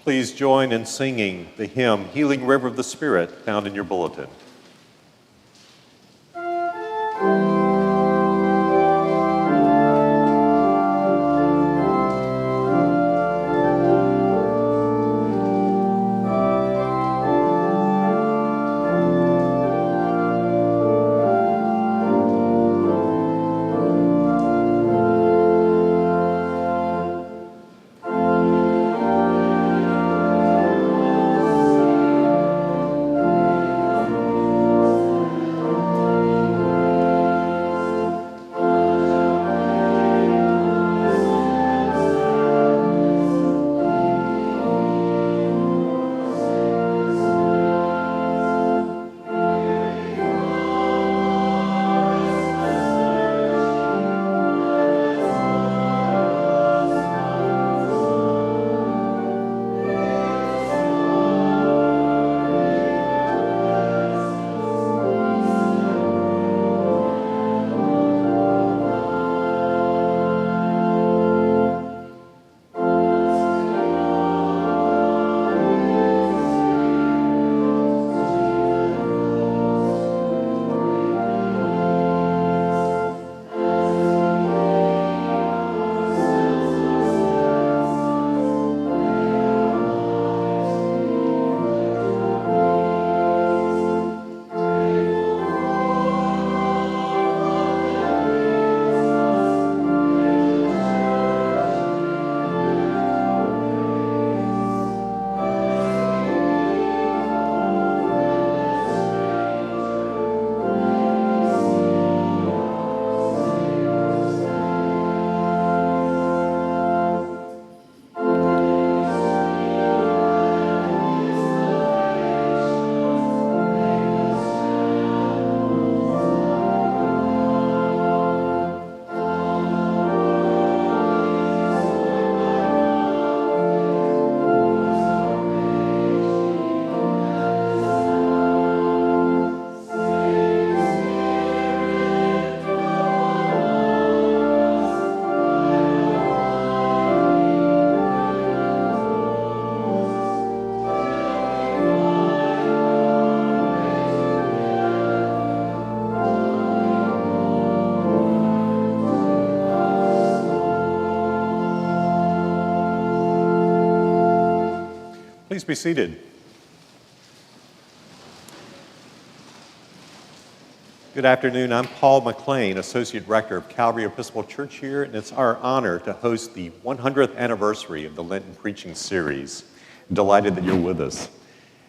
Please join in singing the hymn, Healing River of the Spirit, found in your bulletin. Please be seated. Good afternoon. I'm Paul McLean, Associate Rector of Calvary Episcopal Church here, and it's our honor to host the 100th anniversary of the Lenten Preaching Series. I'm delighted that you're with us.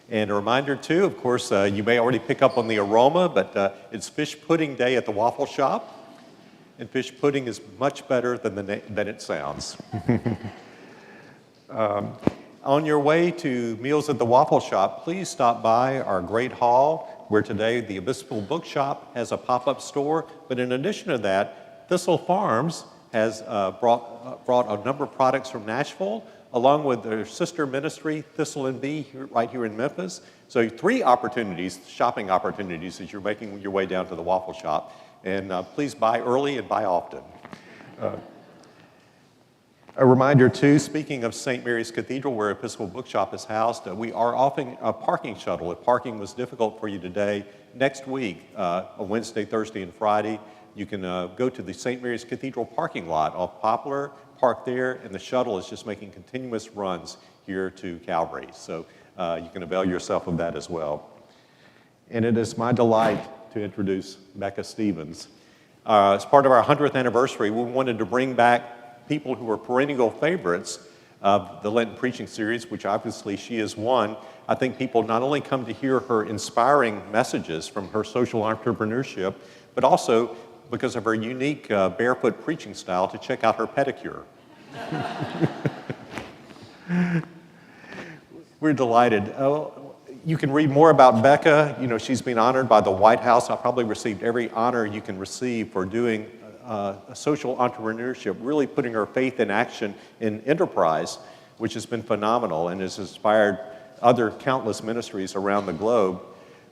And a reminder, too, of course, you may already pick up on the aroma, but it's Fish Pudding Day at the Waffle Shop, and fish pudding is much better than it sounds. On your way to meals at the Waffle Shop, please stop by our great hall, where today the Episcopal Bookshop has a pop-up store. But in addition to that, Thistle Farms has brought a number of products from Nashville, along with their sister ministry, Thistle and Bee, right here in Memphis. So 3 opportunities, shopping opportunities, as you're making your way down to the Waffle Shop. And please buy early and buy often. A reminder, too, speaking of St. Mary's Cathedral, where Episcopal Bookshop is housed, we are offering a parking shuttle. If parking was difficult for you today, next week, on Wednesday, Thursday, and Friday, you can go to the St. Mary's Cathedral parking lot off Poplar, park there, and the shuttle is just making continuous runs here to Calvary. So you can avail yourself of that as well. And it is my delight to introduce Becca Stevens. As part of our 100th anniversary, we wanted to bring back people who are perennial favorites of the Lenten Preaching Series, which obviously she is one. I think people not only come to hear her inspiring messages from her social entrepreneurship, but also because of her unique barefoot preaching style, to check out her pedicure. We're delighted. You can read more about Becca. You know, she's been honored by the White House. I probably received every honor you can receive for doing social entrepreneurship, really putting her faith in action in enterprise, which has been phenomenal and has inspired other countless ministries around the globe.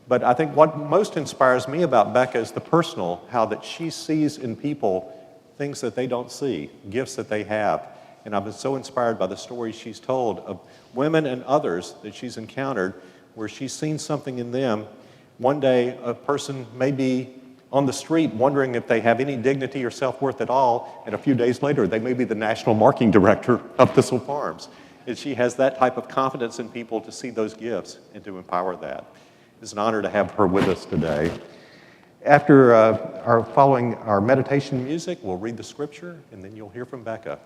But I think what most inspires me about Becca is the personal, how that she sees in people things that they don't see, gifts that they have. And I've been so inspired by the stories she's told of women and others that she's encountered where she's seen something in them. One day, a person may be on the street wondering if they have any dignity or self-worth at all, and a few days later, they may be the national marketing director of Thistle Farms. And she has that type of confidence in people to see those gifts and to empower that. It's an honor to have her with us today. After following our meditation music, we'll read the scripture, and then you'll hear from Becca.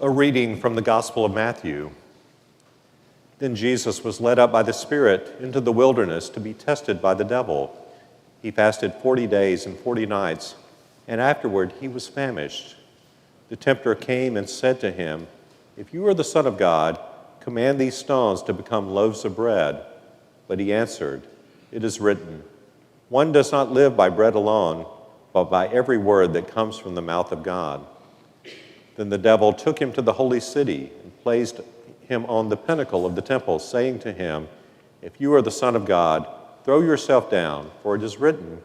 A reading from the Gospel of Matthew. Then Jesus was led up by the Spirit into the wilderness to be tested by the devil. He fasted 40 days and 40 nights, and afterward he was famished. The tempter came and said to him, "If you are the Son of God, command these stones to become loaves of bread." But he answered, "It is written, 'One does not live by bread alone, but by every word that comes from the mouth of God.'" Then the devil took him to the holy city and placed him on the pinnacle of the temple, saying to him, "If you are the Son of God, throw yourself down, for it is written,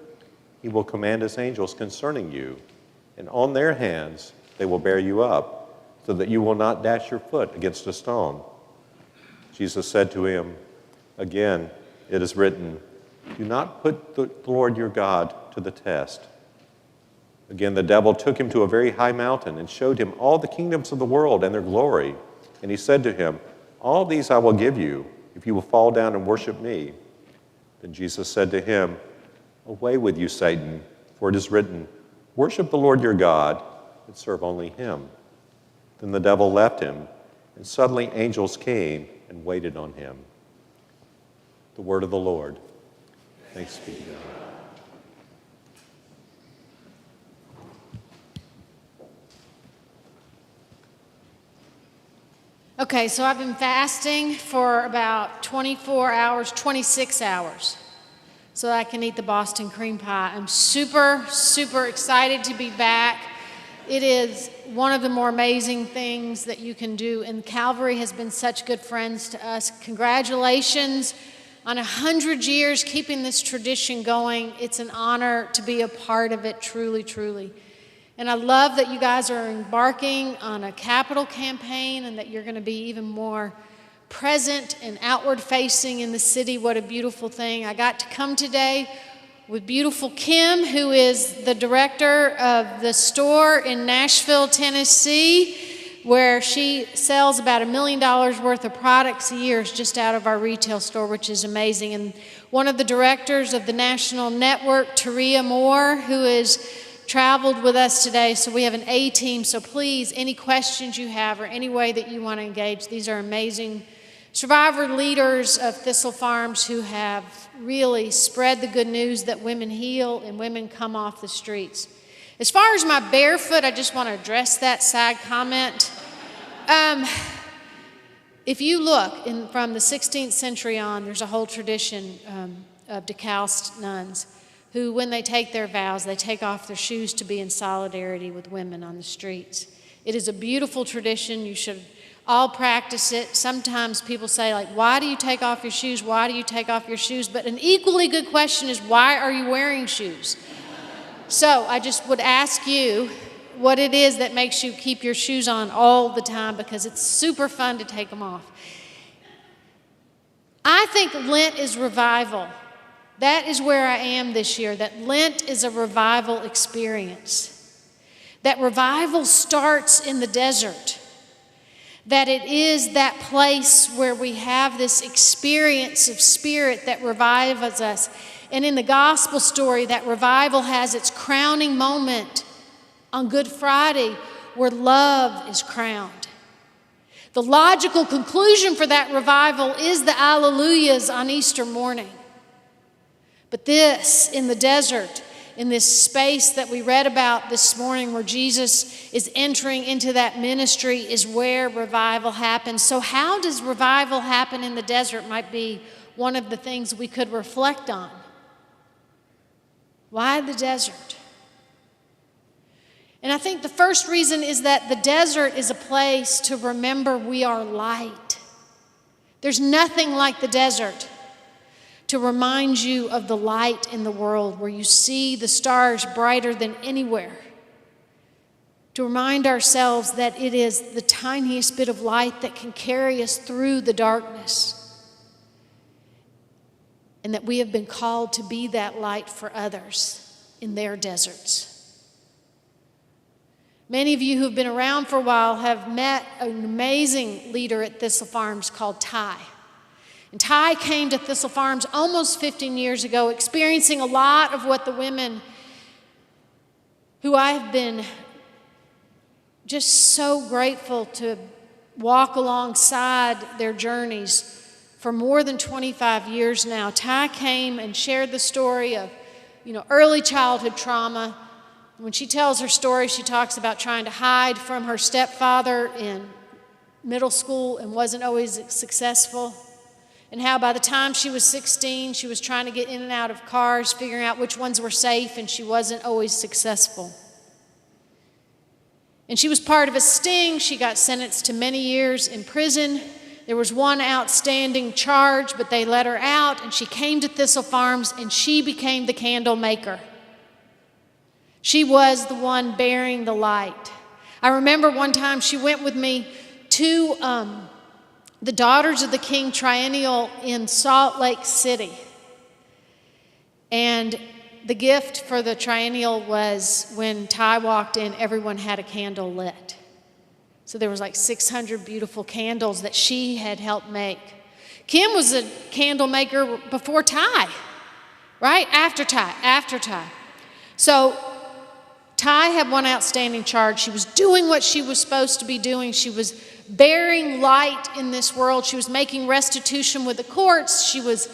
'He will command his angels concerning you, and on their hands they will bear you up, so that you will not dash your foot against a stone.'" Jesus said to him, "Again, it is written, 'Do not put the Lord your God to the test.'" Again, the devil took him to a very high mountain and showed him all the kingdoms of the world and their glory. And he said to him, "All these I will give you, if you will fall down and worship me." Then Jesus said to him, "Away with you, Satan, for it is written, 'Worship the Lord your God and serve only him.'" Then the devil left him, and suddenly angels came and waited on him. The word of the Lord. Thanks be to God. Okay, so I've been fasting for about 24 hours, 26 hours, so that I can eat the Boston cream pie. I'm super, super excited to be back. It is one of the more amazing things that you can do, and Calvary has been such good friends to us. Congratulations on 100 years keeping this tradition going. It's an honor to be a part of it, truly, truly. And I love that you guys are embarking on a capital campaign and that you're going to be even more present and outward facing in the city. What a beautiful thing. I got to come today with beautiful Kim, who is the director of the store in Nashville, Tennessee, where she sells about $1 million worth of products a year just out of our retail store, which is amazing. And one of the directors of the national network, Taria Moore, who is traveled with us today, so we have an A team. So please, any questions you have or any way that you want to engage, these are amazing survivor leaders of Thistle Farms who have really spread the good news that women heal and women come off the streets. As far as my barefoot, I just want to address that side comment. If you look from the 16th century on, there's a whole tradition of decalced nuns who, when they take their vows, they take off their shoes to be in solidarity with women on the streets. It is a beautiful tradition. You should all practice it. Sometimes people say, like, why do you take off your shoes? Why do you take off your shoes? But an equally good question is, why are you wearing shoes? So I just would ask you what it is that makes you keep your shoes on all the time, because it's super fun to take them off. I think Lent is revival. That is where I am this year, that Lent is a revival experience. That revival starts in the desert. That it is that place where we have this experience of Spirit that revives us. And in the gospel story, that revival has its crowning moment on Good Friday, where love is crowned. The logical conclusion for that revival is the Alleluias on Easter morning. But this, in the desert, in this space that we read about this morning where Jesus is entering into that ministry, is where revival happens. So how does revival happen in the desert might be one of the things we could reflect on. Why the desert? And I think the first reason is that the desert is a place to remember we are light. There's nothing like the desert to remind you of the light in the world, where you see the stars brighter than anywhere. To remind ourselves that it is the tiniest bit of light that can carry us through the darkness. And that we have been called to be that light for others in their deserts. Many of you who've been around for a while have met an amazing leader at Thistle Farms called Ty. And Ty came to Thistle Farms almost 15 years ago, experiencing a lot of what the women who I have been just so grateful to walk alongside their journeys for more than 25 years now. Ty came and shared the story of, early childhood trauma. When she tells her story, she talks about trying to hide from her stepfather in middle school and wasn't always successful. And how by the time she was 16, she was trying to get in and out of cars, figuring out which ones were safe, and she wasn't always successful. And she was part of a sting. She got sentenced to many years in prison. There was one outstanding charge, but they let her out, and she came to Thistle Farms, and she became the candle maker. She was the one bearing the light. I remember one time she went with me to the Daughters of the King Triennial in Salt Lake City. And the gift for the triennial was when Ty walked in, everyone had a candle lit. So there was like 600 beautiful candles that she had helped make. Kim was a candle maker before Ty, right? After Ty. So Ty had one outstanding charge. She was doing what she was supposed to be doing. She was bearing light in this world. She was making restitution with the courts. She was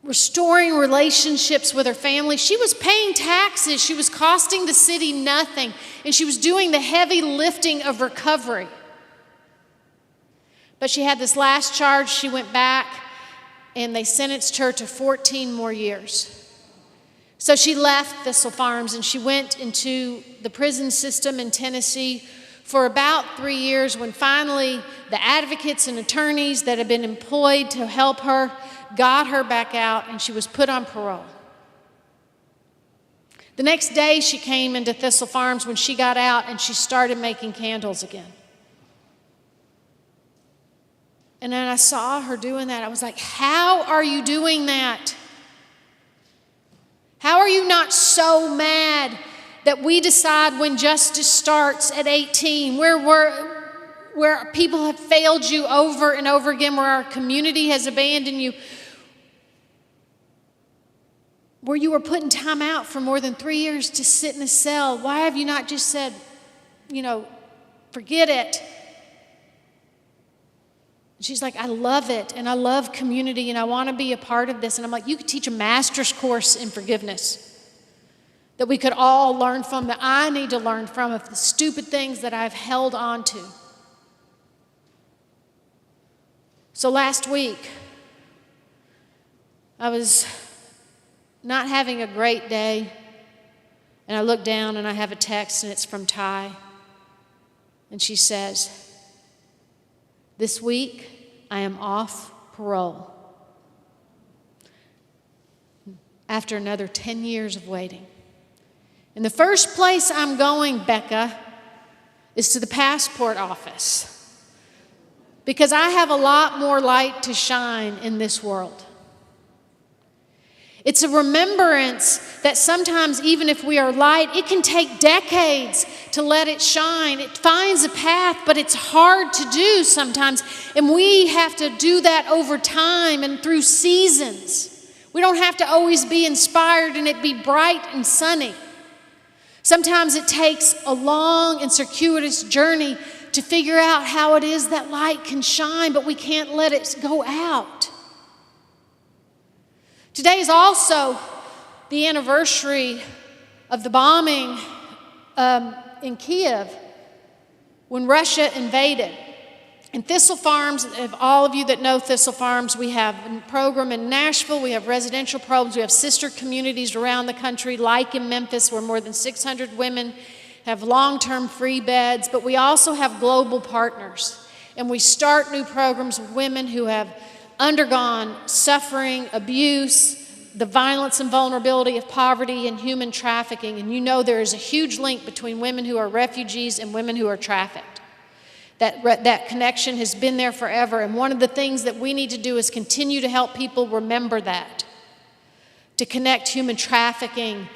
restoring relationships with her family. She was paying taxes. She was costing the city nothing. And she was doing the heavy lifting of recovery. But she had this last charge. She went back and they sentenced her to 14 more years. So she left Thistle Farms and she went into the prison system in Tennessee for about 3 years, when finally the advocates and attorneys that had been employed to help her got her back out, and she was put on parole. The next day she came into Thistle Farms when she got out, and she started making candles again. And then I saw her doing that. I was like, how are you doing that? How are you not so mad that we decide when justice starts at 18, where people have failed you over and over again, where our community has abandoned you, where you were put in time out for more than 3 years to sit in a cell? Why have you not just said, forget it? She's like, I love it, and I love community, and I want to be a part of this. And I'm like, you could teach a master's course in forgiveness that we could all learn from, that I need to learn from, of the stupid things that I've held on to. So last week, I was not having a great day, and I looked down and I have a text, and it's from Ty. And she says, "This week I am off parole after another 10 years of waiting. And the first place I'm going, Becca, is to the passport office, because I have a lot more light to shine in this world." It's a remembrance that sometimes, even if we are light, it can take decades to let it shine. It finds a path, but it's hard to do sometimes. And we have to do that over time and through seasons. We don't have to always be inspired and it be bright and sunny. Sometimes it takes a long and circuitous journey to figure out how it is that light can shine, but we can't let it go out. Today is also the anniversary of the bombing in Kiev when Russia invaded. And Thistle Farms, if all of you that know Thistle Farms, we have a program in Nashville, we have residential programs, we have sister communities around the country, like in Memphis, where more than 600 women have long-term free beds, but we also have global partners. And we start new programs with women who have undergone suffering, abuse, the violence and vulnerability of poverty and human trafficking. And you know there is a huge link between women who are refugees and women who are trafficked. That connection has been there forever. And one of the things that we need to do is continue to help people remember that, to connect human trafficking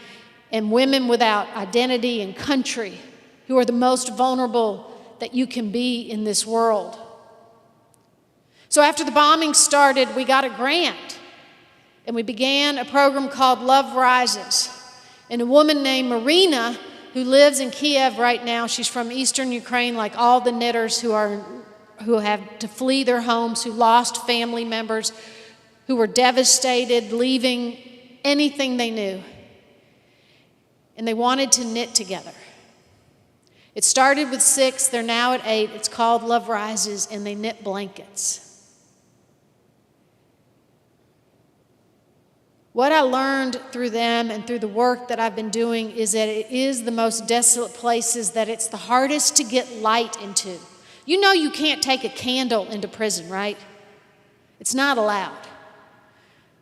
and women without identity and country, who are the most vulnerable that you can be in this world. So after the bombing started, we got a grant, and we began a program called Love Rises. And a woman named Marina, who lives in Kiev right now, she's from eastern Ukraine, like all the knitters who have to flee their homes, who lost family members, who were devastated, leaving anything they knew. And they wanted to knit together. It started with 6, they're now at 8. It's called Love Rises, and they knit blankets. What I learned through them and through the work that I've been doing is that it is the most desolate places that it's the hardest to get light into. You know you can't take a candle into prison, right? It's not allowed.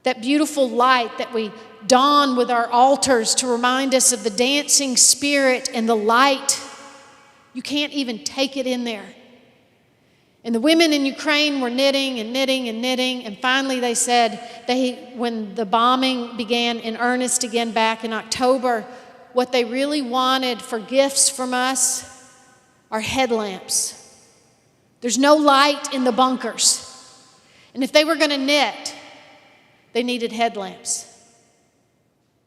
That beautiful light that we don with our altars to remind us of the dancing spirit and the light, you can't even take it in there. And the women in Ukraine were knitting and knitting and knitting, and finally they said, when the bombing began in earnest again back in October, what they really wanted for gifts from us are headlamps. There's no light in the bunkers. And if they were going to knit, they needed headlamps.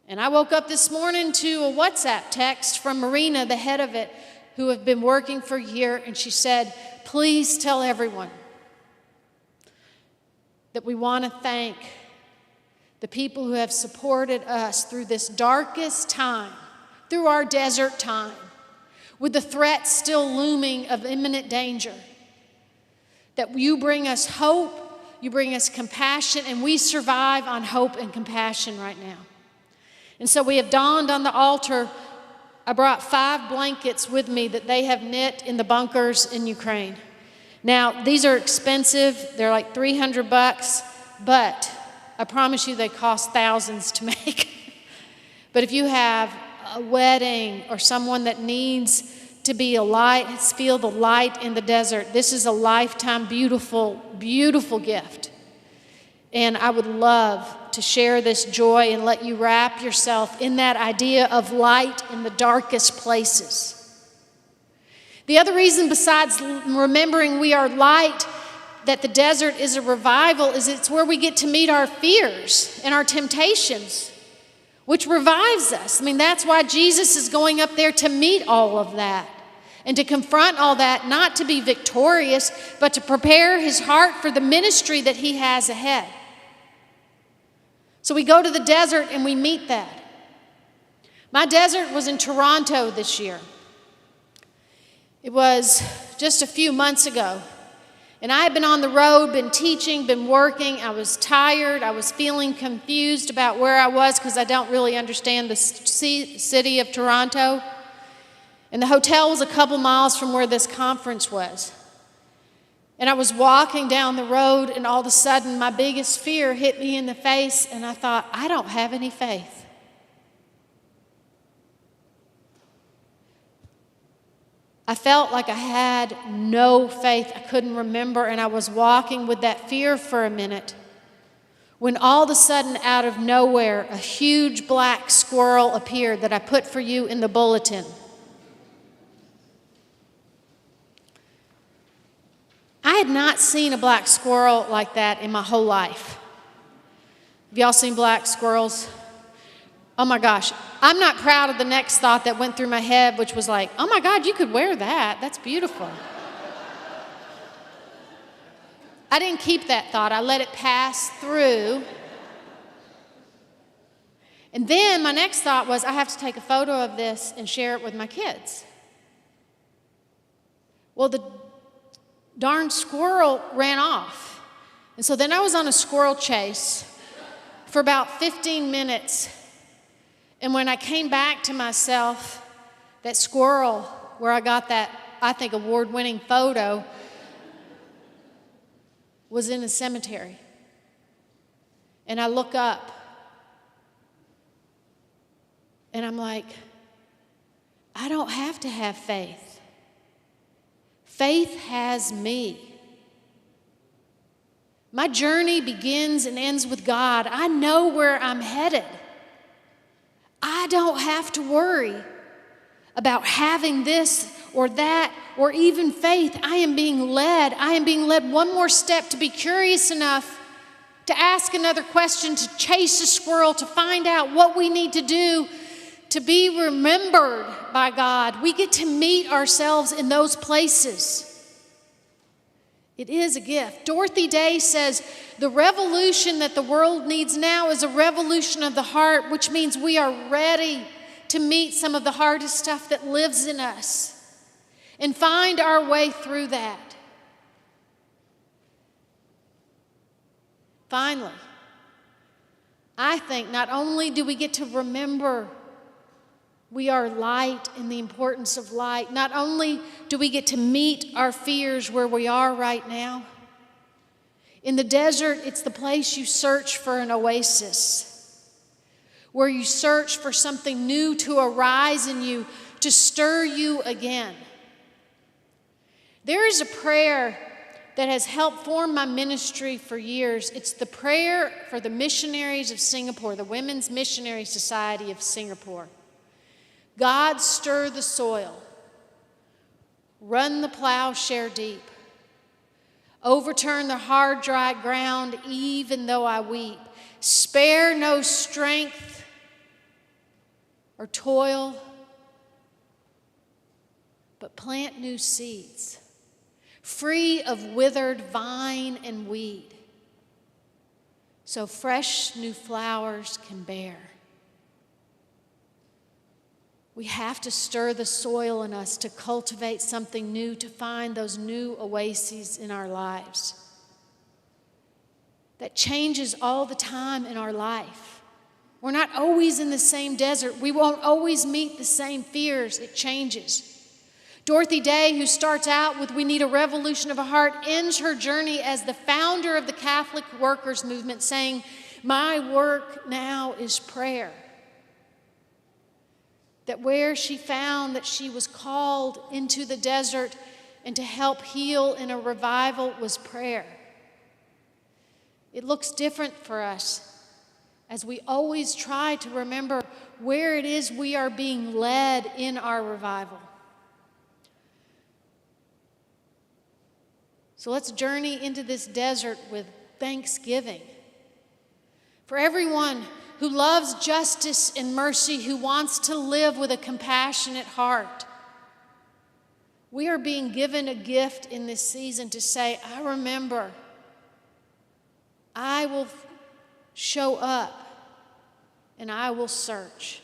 And I woke up this morning to a WhatsApp text from Marina, the head of it, who have been working for a year, and she said, "Please tell everyone that we want to thank the people who have supported us through this darkest time, through our desert time, with the threat still looming of imminent danger. That you bring us hope, you bring us compassion, and we survive on hope and compassion right now." And so we have dawned on the altar. I brought 5 blankets with me that they have knit in the bunkers in Ukraine. Now, these are expensive. They're like $300, but I promise you they cost thousands to make. But if you have a wedding or someone that needs to be a light, feel the light in the desert, this is a lifetime beautiful, beautiful gift. And I would love to share this joy and let you wrap yourself in that idea of light in the darkest places. The other reason, besides remembering we are light, that the desert is a revival, is it's where we get to meet our fears and our temptations, which revives us. I mean, that's why Jesus is going up there, to meet all of that and to confront all that, not to be victorious, but to prepare his heart for the ministry that he has ahead. So we go to the desert and we meet that. My desert was in Toronto this year. It was just a few months ago. And I had been on the road, been teaching, been working. I was tired. I was feeling confused about where I was because I don't really understand the city of Toronto. And the hotel was a couple miles from where this conference was. And I was walking down the road, and all of a sudden, my biggest fear hit me in the face, and I thought, I don't have any faith. I felt like I had no faith. I couldn't remember, and I was walking with that fear for a minute, when all of a sudden, out of nowhere, a huge black squirrel appeared that I put for you in the bulletin. I had not seen a black squirrel like that in my whole life. Have y'all seen black squirrels? Oh my gosh. I'm not proud of the next thought that went through my head, which was like, oh my God, you could wear that. That's beautiful. I didn't keep that thought. I let it pass through. And then my next thought was, I have to take a photo of this and share it with my kids. Well, the darn squirrel ran off. And so then I was on a squirrel chase for about 15 minutes. And when I came back to myself, that squirrel where I got that, I think, award-winning photo was in a cemetery. And I look up and I'm like, I don't have to have faith. Faith has me. My journey begins and ends with God. I know where I'm headed. I don't have to worry about having this or that or even faith. I am being led. I am being led one more step to be curious enough to ask another question, to chase a squirrel, to find out what we need to do to be remembered by God. We get to meet ourselves in those places. It is a gift. Dorothy Day says, the revolution that the world needs now is a revolution of the heart, which means we are ready to meet some of the hardest stuff that lives in us and find our way through that. Finally, I think not only do we get to remember we are light and the importance of light. Not only do we get to meet our fears where we are right now, in the desert, it's the place you search for an oasis, where you search for something new to arise in you, to stir you again. There is a prayer that has helped form my ministry for years. It's the prayer for the missionaries of Singapore, the Women's Missionary Society of Singapore. God, stir the soil, run the plowshare deep, overturn the hard, dry ground, even though I weep. Spare no strength or toil, but plant new seeds, free of withered vine and weed, so fresh new flowers can bear. We have to stir the soil in us to cultivate something new, to find those new oases in our lives. That changes all the time in our life. We're not always in the same desert. We won't always meet the same fears. It changes. Dorothy Day, who starts out with "We need a revolution of a heart," ends her journey as the founder of the Catholic Workers Movement, saying, "My work now is prayer." That where she found that she was called into the desert and to help heal in a revival was prayer. It looks different for us as we always try to remember where it is we are being led in our revival. So let's journey into this desert with thanksgiving. For everyone who loves justice and mercy, who wants to live with a compassionate heart. We are being given a gift in this season to say, I remember, I will show up, and I will search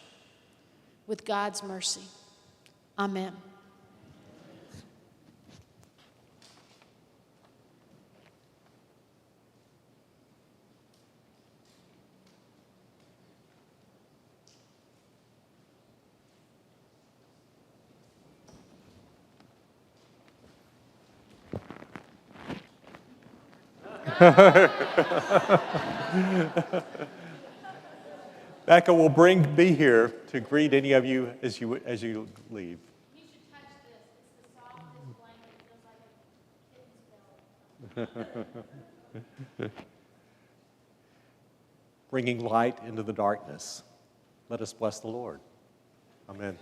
with God's mercy. Amen. Becca will be here to greet any of you as you leave. You should touch this. It's the softest blanket. It feels like a kitten's belly. Bringing light into the darkness. Let us bless the Lord. Amen.